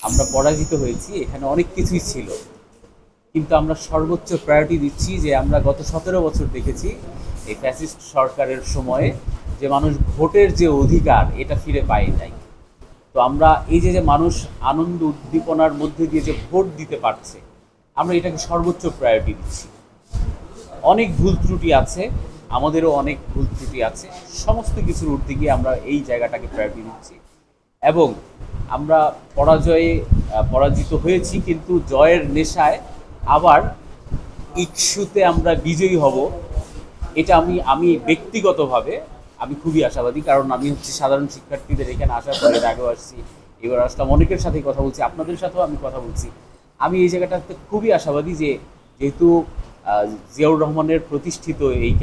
আমরা পরাজিত হয়েছি, এখানে অনেক কিছুই ছিল, কিন্তু আমরা সর্বোচ্চ প্রায়োরিটি দিচ্ছি যে আমরা গত 17 বছর দেখেছি এই ফ্যাসিস্ট সরকারের সময়ে যে মানুষ ভোটের যে অধিকার এটা ফিরে পায় নাই। তো আমরা এই যে যে মানুষ আনন্দ উদ্দীপনার মধ্যে দিয়ে যে ভোট দিতে পারছে, আমরা এটাকে সর্বোচ্চ প্রায়োরিটি দিচ্ছি। অনেক ভুল ত্রুটি আছে, আমাদেরও অনেক ভুল ত্রুটি আছে, সমস্ত কিছুর ঊর্ধ্বে গিয়ে আমরা এই জায়গাটাকে প্রায়োরিটি দিচ্ছি। এবং আমরা পরাজিত হয়েছি, কিন্তু জয়ের নেশায় আবার ইস্যুতে আমরা বিজয়ী হব, এটা আমি ব্যক্তিগতভাবে আমি খুবই আশাবাদী। কারণ আমি হচ্ছে সাধারণ শিক্ষার্থীদের এখানে আসার পরে এর আগেও আসছি, এবার আসলাম, অনেকের সাথেই কথা বলছি, আপনাদের সাথেও আমি কথা বলছি। আমি এই জায়গাটাতে খুবই আশাবাদী যে যেহেতু জিয়াউর রহমানের প্রতিষ্ঠিত এই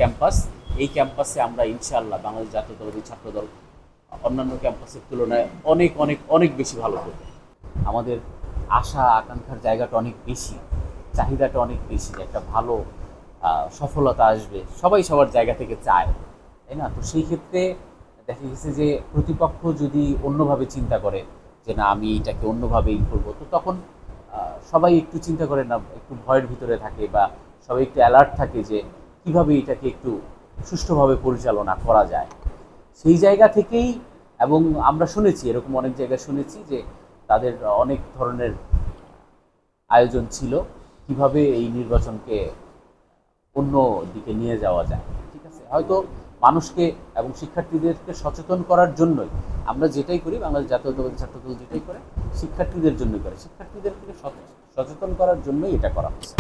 ক্যাম্পাসে আমরা ইনশাআল্লাহ বাংলাদেশ জাতীয়তাবাদী ছাত্রদল অন্যান্য ক্যাম্পাসের তুলনায় অনেক অনেক অনেক বেশি ভালো করবে। আমাদের আশা আকাঙ্ক্ষার জায়গাটা অনেক বেশি, চাহিদাটা অনেক বেশি, যে একটা ভালো সফলতা আসবে, সবাই সবার জায়গা থেকে চায়, তাই না? তো সেই ক্ষেত্রে দেখা গেছে যে প্রতিপক্ষ যদি অন্যভাবে চিন্তা করে যে না আমি এটাকে অন্যভাবে করবো, তো তখন সবাই একটু চিন্তা করে, না একটু ভয়ের ভিতরে থাকে, বা সবাই একটু অ্যালার্ট থাকে যে কিভাবে এটাকে একটু সুষ্ঠুভাবে পরিচালনা করা যায়। সেই জায়গা থেকেই, এবং আমরা শুনেছি এরকম অনেক জায়গায় শুনেছি যে তাদের অনেক ধরনের আয়োজন ছিল কিভাবে এই নির্বাচনকে অন্য দিকে নিয়ে যাওয়া যায়। ঠিক আছে, হয়তো মানুষকে এবং শিক্ষার্থীদেরকে সচেতন করার জন্যই আমরা যেটাই করি, বাংলাদেশ জাতীয়তাবাদী ছাত্রদল যেটাই করে শিক্ষার্থীদের জন্যই করে, শিক্ষার্থীদেরকে সচেতন করার জন্যই এটা করা হচ্ছে।